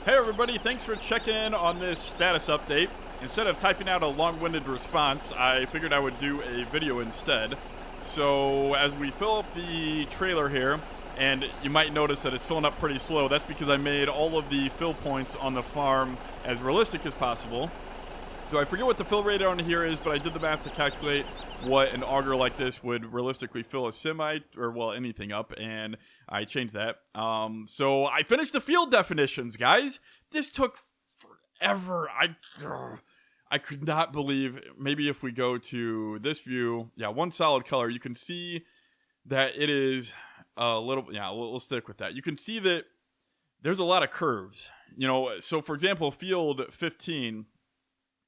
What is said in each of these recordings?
Hey everybody, thanks for checking in on this status update. Instead of typing out a long-winded response, I figured I would do a video instead. So as we fill up the trailer here, and you might notice that it's filling up pretty slow, that's because I made all of the fill points on the farm as realistic as possible. So I forget what the fill rate on here is, but I did the math to calculate what an auger like this would realistically fill a semi, or well, anything up, and I changed that. So I finished the field definitions, guys. This took forever. I could not believe. Maybe if we go to this view, yeah, one solid color, you can see that it is a little. Yeah, we'll stick with that. You can see that there's a lot of curves. You know, so for example, field 15.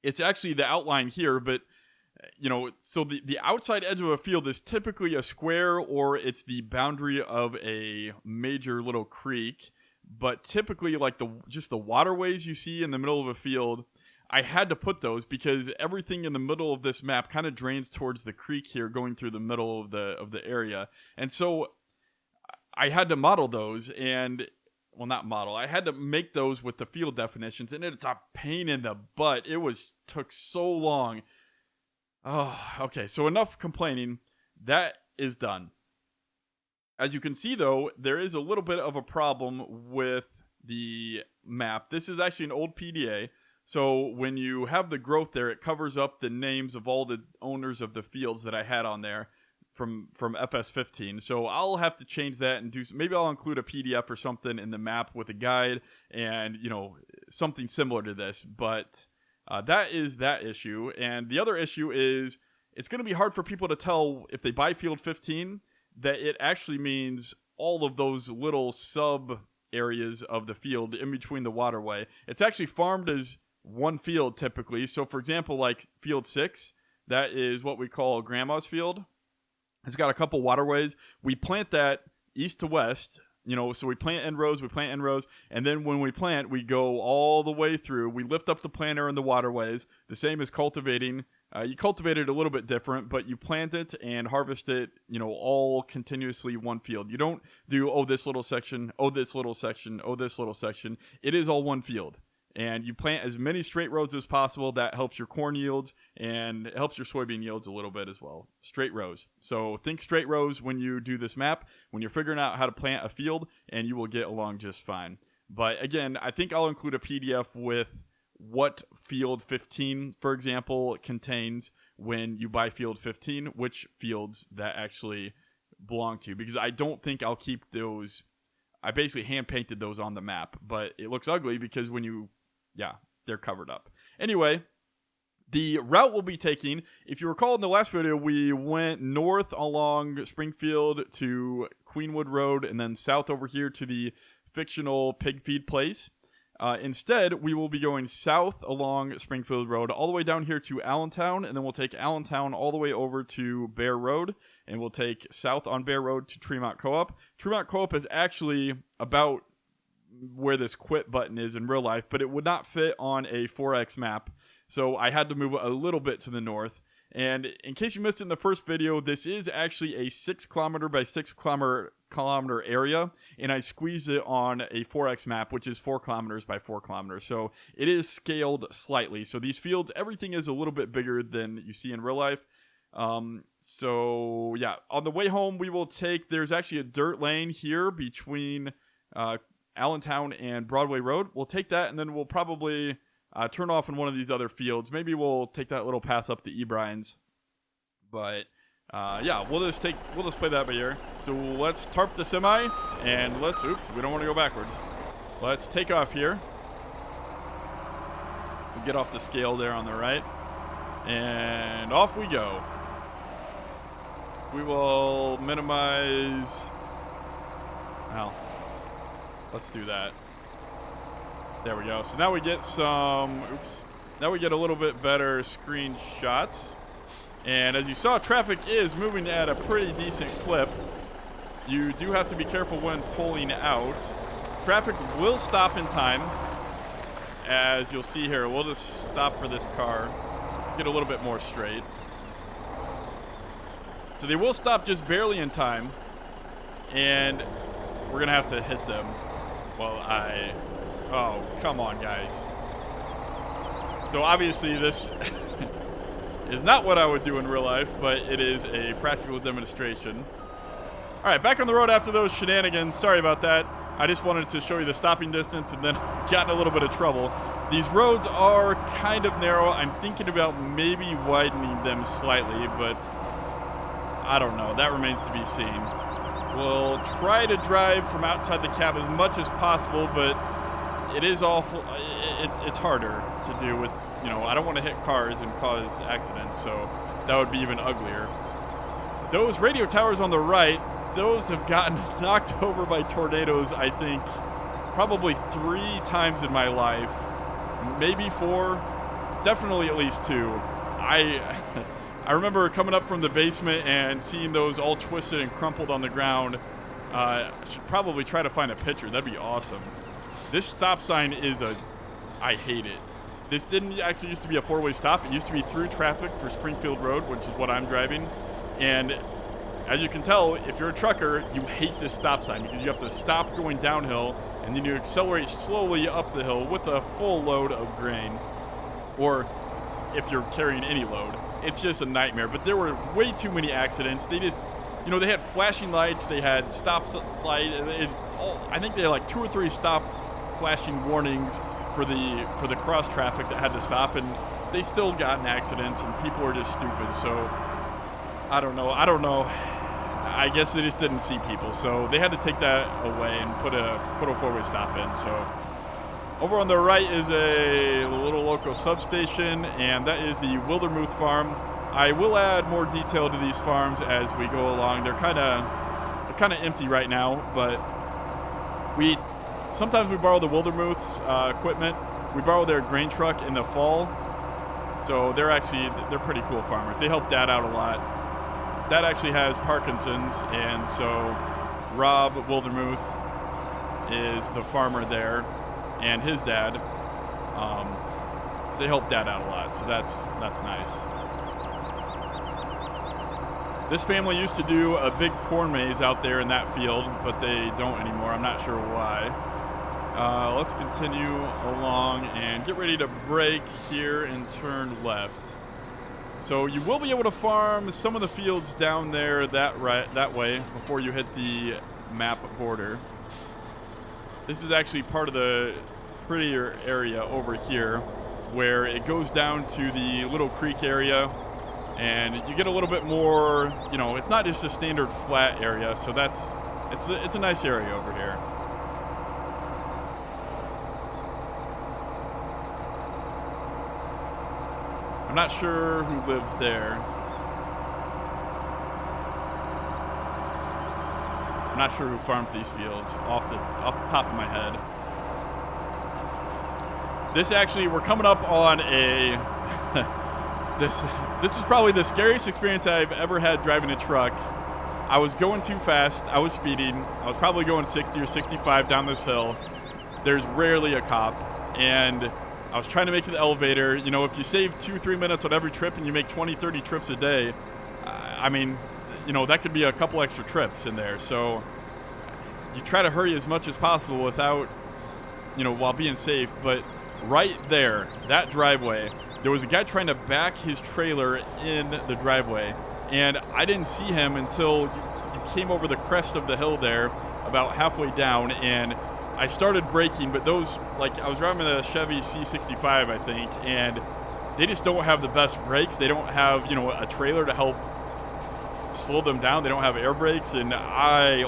It's actually the outline here, but, you know, so the outside edge of a field is typically a square or it's the boundary of a major little creek. But typically, like just the waterways you see in the middle of a field, I had to put those because everything in the middle of this map kind of drains towards the creek here going through the middle of the area. And so I had to model those and... Well, not model. I had to make those with the field definitions, and it's a pain in the butt. It took so long. Oh, okay. So enough complaining. That is done. As you can see, though, there is a little bit of a problem with the map. This is actually an old PDA. So when you have the growth there, it covers up the names of all the owners of the fields that I had on there from FS15. So I'll have to change that and maybe I'll include a PDF or something in the map with a guide and, you know, something similar to this. But that is that issue. And the other issue is it's going to be hard for people to tell if they buy field 15 that it actually means all of those little sub areas of the field in between the waterway. It's actually farmed as one field typically. So for example, like field 6, that is what we call grandma's field. It's got a couple waterways. We plant that east to west, you know, so we plant end rows, and then when we plant, we go all the way through. We lift up the planter in the waterways. The same as cultivating. You cultivate it a little bit different, but you plant it and harvest it, you know, all continuously one field. You don't do, oh, this little section, oh, this little section, oh, this little section. It is all one field. And you plant as many straight rows as possible. That helps your corn yields and it helps your soybean yields a little bit as well. Straight rows. So think straight rows when you do this map, when you're figuring out how to plant a field, and you will get along just fine. But again, I think I'll include a PDF with what field 15, for example, contains when you buy field 15, which fields that actually belong to. Because I don't think I'll keep those. I basically hand painted those on the map, but it looks ugly because when you... Yeah, they're covered up. Anyway, the route we'll be taking, if you recall in the last video, we went north along Springfield to Queenwood Road and then south over here to the fictional pig feed place. Instead, we will be going south along Springfield Road all the way down here to Allentown, and then we'll take Allentown all the way over to Bear Road, and we'll take south on Bear Road to Fremont Co-Op. Fremont Co-Op is actually about where this quit button is in real life, but it would not fit on a 4X map, so I had to move a little bit to the north. And in case you missed it in the first video, this is actually a 6 kilometer by 6 kilometer area, and I squeezed it on a 4X map, which is 4 kilometers by 4 kilometers, so it is scaled slightly. So these fields, everything is a little bit bigger than you see in real life. So yeah, on the way home we will take, there's actually a dirt lane here between Allentown and Broadway Road. We'll take that, and then we'll probably turn off in one of these other fields. Maybe we'll take that little path up the E-brines. But yeah, we'll just play that by ear. So let's tarp the semi, and oops, we don't want to go backwards. Let's take off here. We'll get off the scale there on the right, and off we go. We will minimize. Well, let's do that. There we go. So now we get now we get a little bit better screenshots. And as you saw, traffic is moving at a pretty decent clip. You do have to be careful when pulling out. Traffic will stop in time. As you'll see here, we'll just stop for this car. Get a little bit more straight. So they will stop just barely in time. And we're going to have to hit them. Well, oh, come on, guys. So obviously this is not what I would do in real life, but it is a practical demonstration. All right, back on the road after those shenanigans. Sorry about that. I just wanted to show you the stopping distance and then got in a little bit of trouble. These roads are kind of narrow. I'm thinking about maybe widening them slightly, but I don't know. That remains to be seen. We'll try to drive from outside the cab as much as possible, but it is awful. It's harder to do with, I don't want to hit cars and cause accidents, so that would be even uglier. Those radio towers on the right, those have gotten knocked over by tornadoes, I think, probably 3 times in my life. Maybe 4, definitely at least 2. I remember coming up from the basement and seeing those all twisted and crumpled on the ground. I should probably try to find a picture. That'd be awesome. This stop sign I hate it. This didn't actually used to be a 4-way stop. It used to be through traffic for Springfield Road, which is what I'm driving. And as you can tell, if you're a trucker, you hate this stop sign because you have to stop going downhill and then you accelerate slowly up the hill with a full load of grain. Or if you're carrying any load. It's just a nightmare. But there were way too many accidents. They just, they had flashing lights. They had stop light. I think they had like 2 or 3 stop flashing warnings for the cross traffic that had to stop, and they still got in accidents, and people were just stupid. So I don't know. I guess they just didn't see people, so they had to take that away and put a 4-way stop in. So over on the right is a little local substation, and that is the Wildermuth Farm. I will add more detail to these farms as we go along. They're kind of empty right now, but sometimes we borrow the Wildermuth's equipment. We borrow their grain truck in the fall, so they're pretty cool farmers. They help Dad out a lot. Dad actually has Parkinson's, and so Rob Wildermuth is the farmer there. And his dad, they help Dad out a lot, so that's nice. This family used to do a big corn maze out there in that field, but they don't anymore. I'm not sure why. Let's continue along and get ready to brake here and turn left. So you will be able to farm some of the fields down there that way before you hit the map border. This is actually part of the prettier area over here where it goes down to the Little Creek area, and you get a little bit more, it's not just a standard flat area, so it's a nice area over here. I'm not sure who lives there. I'm not sure who farms these fields off the top of my head. We're coming up on a this is probably the scariest experience I've ever had driving a truck. I was going too fast. I was speeding. I was probably going 60 or 65 down this hill. There's rarely a cop, and I was trying to make it to the elevator. If you save 2-3 minutes on every trip and you make 20-30 trips a day, that could be a couple extra trips in there. So you try to hurry as much as possible without, while being safe. But right there, that driveway, there was a guy trying to back his trailer in the driveway. And I didn't see him until you came over the crest of the hill there, about halfway down. And I started braking, but I was driving a Chevy C65, I think, and they just don't have the best brakes. They don't have, a trailer to help slow them down. They don't have air brakes, and I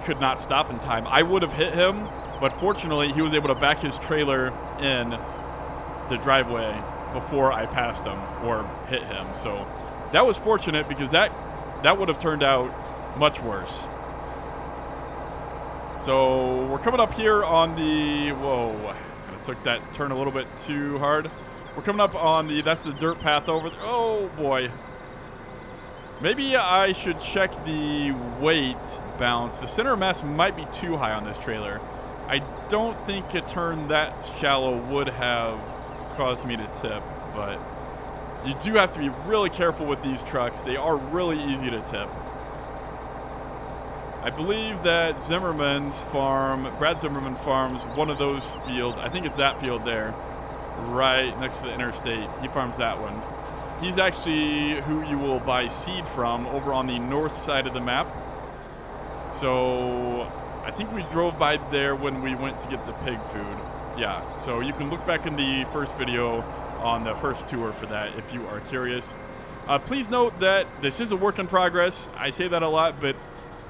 could not stop in time. I would have hit him, but fortunately he was able to back his trailer in the driveway before I passed him or hit him. So that was fortunate, because that would have turned out much worse. So we're coming up here on the, I took that turn a little bit too hard. We're coming up on that's the dirt path over there. Oh boy. Maybe I should check the weight balance. The center of mass might be too high on this trailer. I don't think a turn that shallow would have caused me to tip, but you do have to be really careful with these trucks. They are really easy to tip. I believe that Brad Zimmerman farms one of those fields. I think it's that field there, right next to the interstate. He farms that one. He's actually who you will buy seed from over on the north side of the map. So I think we drove by there when we went to get the pig food. Yeah, so you can look back in the first video on the first tour for that if you are curious. Please note that this is a work in progress. I say that a lot, but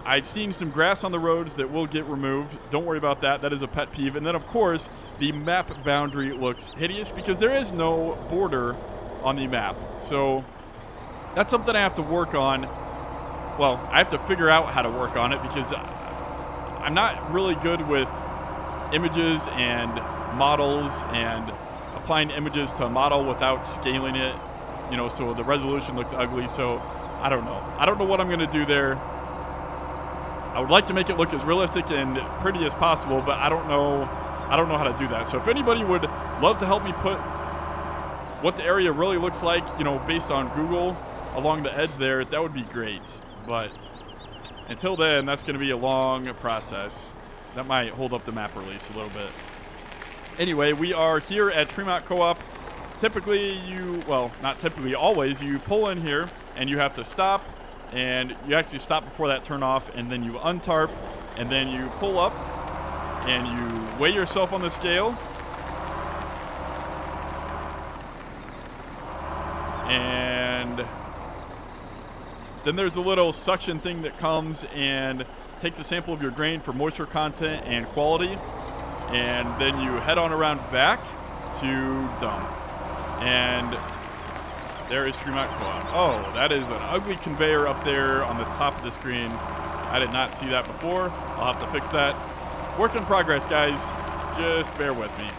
I've seen some grass on the roads that will get removed. Don't worry about that. That is a pet peeve. And then, of course, the map boundary looks hideous because there is no border on the map. So that's something I have to work on. Well, I have to figure out how to work on it because I'm not really good with images and models and applying images to a model without scaling it, you know, so the resolution looks ugly. So I don't know. I don't know what I'm going to do there. I would like to make it look as realistic and pretty as possible, but I don't know how to do that. So if anybody would love to help me put what the area really looks like, you know, based on Google along the edge there, that would be great. But until then, that's going to be a long process. That might hold up the map release a little bit. Anyway, we are here at Fremont Co-Op. Typically, not typically, always, you pull in here and you have to stop. And you actually stop before that turn off, and then you untarp, and then you pull up, and you weigh yourself on the scale. And then there's a little suction thing that comes and takes a sample of your grain for moisture content and quality. And then you head on around back to dump. And there is Fremont Co-Op. Oh, that is an ugly conveyor up there on the top of the screen. I did not see that before. I'll have to fix that. Work in progress, guys. Just bear with me.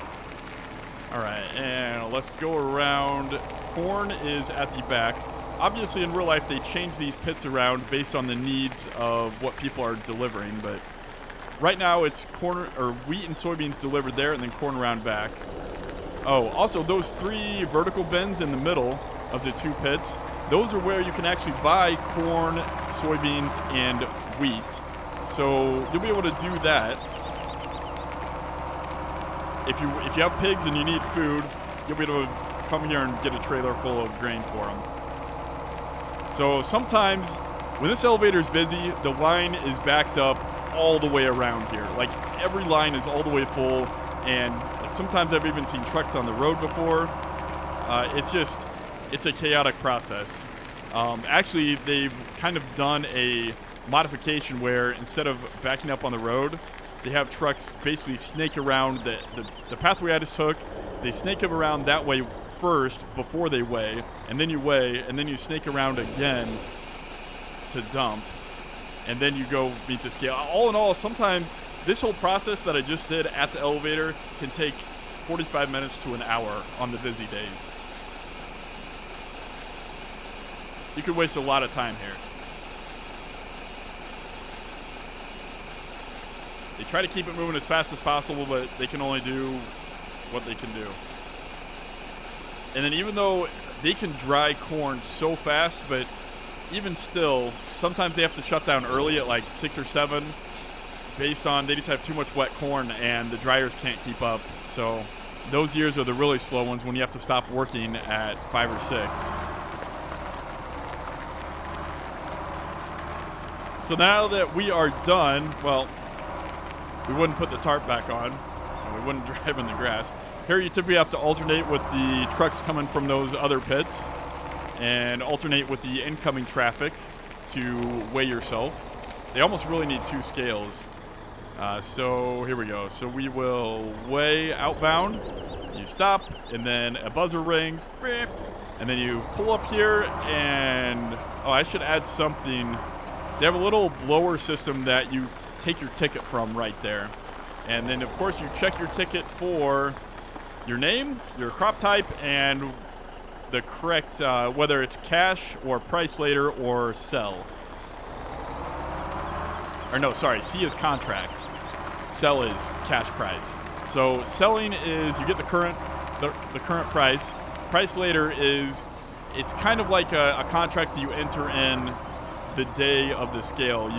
All right, and let's go around. Corn is at the back. Obviously, in real life, they change these pits around based on the needs of what people are delivering, but right now it's corn or wheat and soybeans delivered there, and then corn around back. Oh, also those 3 vertical bins in the middle of the 2 pits, those are where you can actually buy corn, soybeans, and wheat. So you'll be able to do that. If you have pigs and you need food, you'll be able to come here and get a trailer full of grain for them. So sometimes when this elevator is busy, the line is backed up all the way around here. Like every line is all the way full, and sometimes I've even seen trucks on the road before. It's a chaotic process. Actually, they've kind of done a modification where instead of backing up on the road, they have trucks basically snake around the pathway I just took. They snake them around that way first before they weigh, and then you snake around again to dump, and then you go meet the scale. All in all, sometimes this whole process that I just did at the elevator can take 45 minutes to an hour on the busy days. You could waste a lot of time here. They try to keep it moving as fast as possible, but they can only do what they can do. And then even though they can dry corn so fast, but even still, sometimes they have to shut down early at like 6 or 7 based on they just have too much wet corn and the dryers can't keep up. So those years are the really slow ones when you have to stop working at 5 or 6. So now that we are done, well, we wouldn't put the tarp back on, and we wouldn't drive in the grass. Here you typically have to alternate with the trucks coming from those other pits and alternate with the incoming traffic to weigh yourself. They almost really need 2 scales. So here we go. So we will weigh outbound. You stop, and then a buzzer rings, and then you pull up here, and I should add something. They have a little blower system that you take your ticket from right there. And then, of course, you check your ticket for your name, your crop type, and the correct, whether it's cash or price later or sell. Or no, sorry, C is contract. Sell is cash price. So selling is you get the current price. Price later is, it's kind of like a contract that you enter in the day of the scale.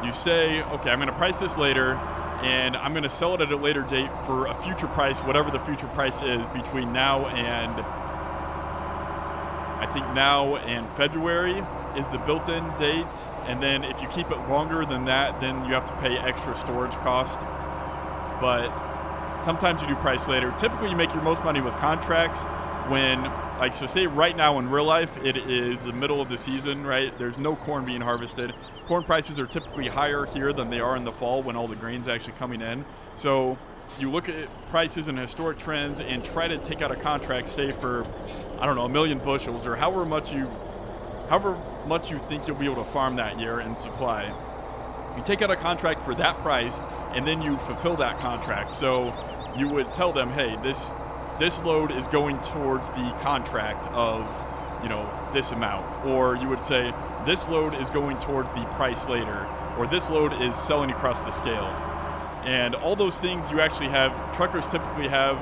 You you say, okay, I'm going to price this later, and I'm going to sell it at a later date for a future price, whatever the future price is between now and, I think now and February is the built-in date. And then if you keep it longer than that, then you have to pay extra storage cost. But sometimes you do price later. Typically you make your most money with contracts when, like, so say right now in real life, it is the middle of the season, right? There's no corn being harvested. Corn prices are typically higher here than they are in the fall when all the grain's actually coming in. So you look at prices and historic trends and try to take out a contract, say for, I don't know, 1 million bushels or however much you think you'll be able to farm that year and supply. You take out a contract for that price, and then you fulfill that contract. So you would tell them, hey, this load is going towards the contract of, you know, this amount. Or you would say, this load is going towards the price later, or this load is selling across the scale. And all those things you actually have, truckers typically have,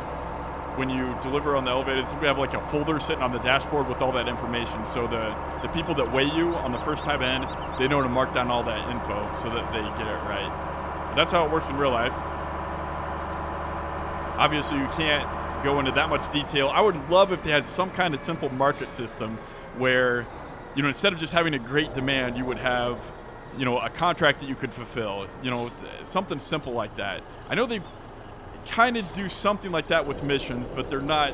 when you deliver on the elevator, they typically have like a folder sitting on the dashboard with all that information. So the people that weigh you on the first time in, they know to mark down all that info so that they get it right. But that's how it works in real life. Obviously, you can't go into that much detail. I would love if they had some kind of simple market system where, you know, instead of just having a great demand, you would have, you know, a contract that you could fulfill, you know, something simple like that. I know they kind of do something like that with missions, but they're not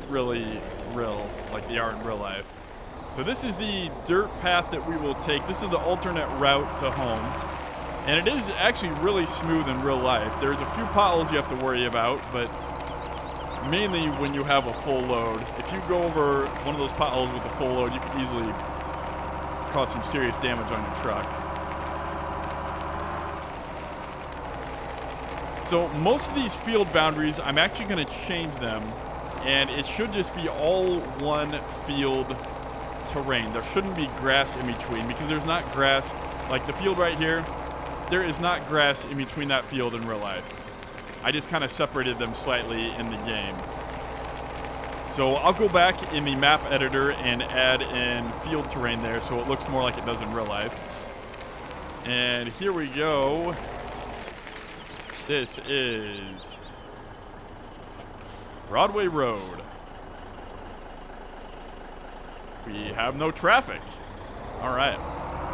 really real like they are in real life. So this is the dirt path that we will take. This is the alternate route to home. And it is actually really smooth in real life. There's a few potholes you have to worry about, but mainly when you have a full load. If you go over one of those potholes with a full load, you can easily cause some serious damage on your truck. So most of these field boundaries, I'm actually going to change them, and it should just be all one field terrain. There shouldn't be grass in between, because there's not grass. Like the field right here, there is not grass in between that field in real life. I just kind of separated them slightly in the game. So I'll go back in the map editor and add in field terrain there so it looks more like it does in real life. And here we go. This is Broadway Road. We have no traffic. All right,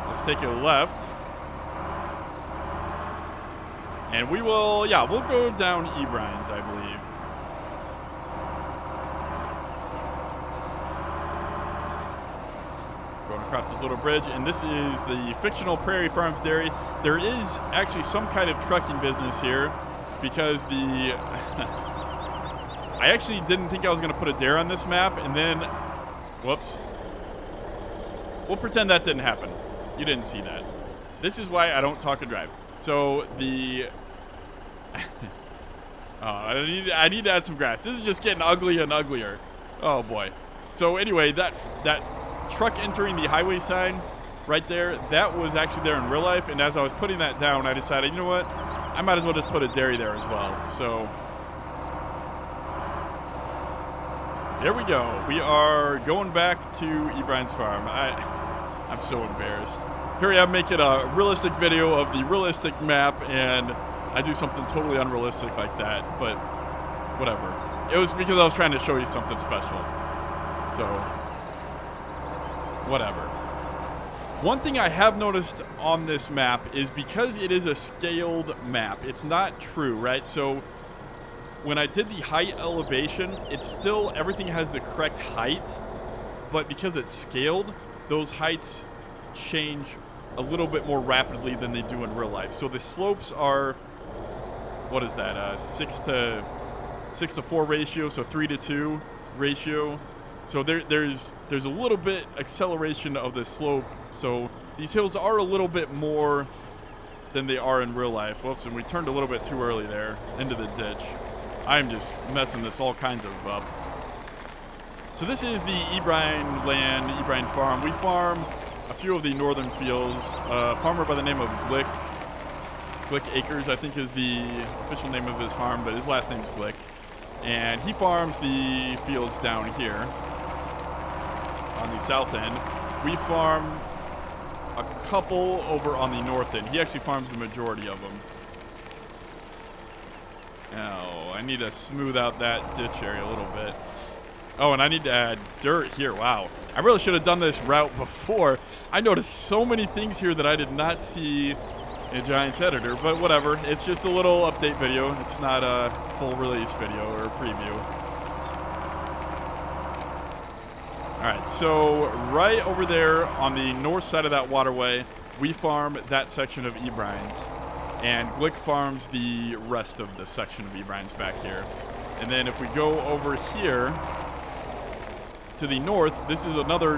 let's take a left. And we will, yeah, we'll go down Ebrines, I believe. Going across this little bridge, and this is the fictional Prairie Farms Dairy. There is actually some kind of trucking business here because the... I actually didn't think I was going to put a dare on this map, and then... Whoops. We'll pretend that didn't happen. You didn't see that. This is why I don't talk and drive. So the... I need to add some grass. This is just getting ugly and uglier. Oh boy. So anyway, that truck entering the highway sign right there, that was actually there in real life. And as I was putting that down, I decided, you know what? I might as well just put a dairy there as well. So there we go. We are going back to Ebrines Farm. I'm so embarrassed. Here I am making a realistic video of the realistic map, and I do something totally unrealistic like that, but whatever. It was because I was trying to show you something special. So, whatever. One thing I have noticed on this map is because it is a scaled map, it's not true, right? So, when I did the height elevation, it's still, everything has the correct height, but because it's scaled, those heights change a little bit more rapidly than they do in real life. So the slopes are, what is that, 6 to 4 ratio, so 3 to 2 ratio. So there's a little bit acceleration of the slope. So these hills are a little bit more than they are in real life. Whoops, and we turned a little bit too early there into the ditch. I'm just messing this all kinds of up. So this is the Ebrine land, Ebrine Farm. We farm a few of the northern fields. A farmer by the name of Glick Acres, I think, is the official name of his farm, but his last name is Glick. And he farms the fields down here on the south end. We farm a couple over on the north end. He actually farms the majority of them. Oh, I need to smooth out that ditch area a little bit. Oh, and I need to add dirt here. Wow. I really should have done this route before. I noticed so many things here that I did not see in a Giants editor, but whatever. It's just a little update video. It's not a full release video or a preview. All right, so right over there on the north side of that waterway, we farm that section of Ebrines, and Glick farms the rest of the section of Ebrines back here. And then if we go over here to the north, this is another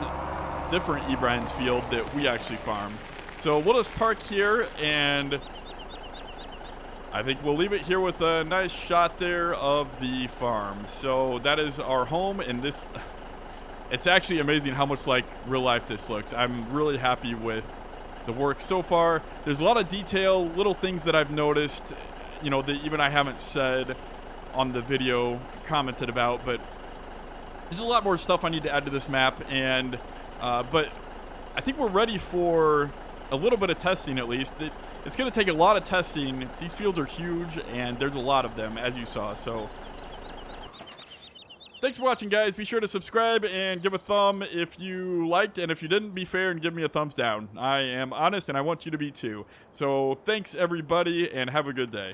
different Ebrines field that we actually farm. So we'll just park here, and I think we'll leave it here with a nice shot there of the farm. So that is our home, and this, it's actually amazing how much like real life this looks. I'm really happy with the work so far. There's a lot of detail, little things that I've noticed, you know, that even I haven't said on the video, commented about, but there's a lot more stuff I need to add to this map, and but I think we're ready for a little bit of testing at least. It's going to take a lot of testing. These fields are huge, and there's a lot of them, as you saw. So thanks for watching, guys. Be sure to subscribe and give a thumb if you liked, and if you didn't, be fair and give me a thumbs down. I am honest, and I want you to be too. So thanks, everybody, and have a good day.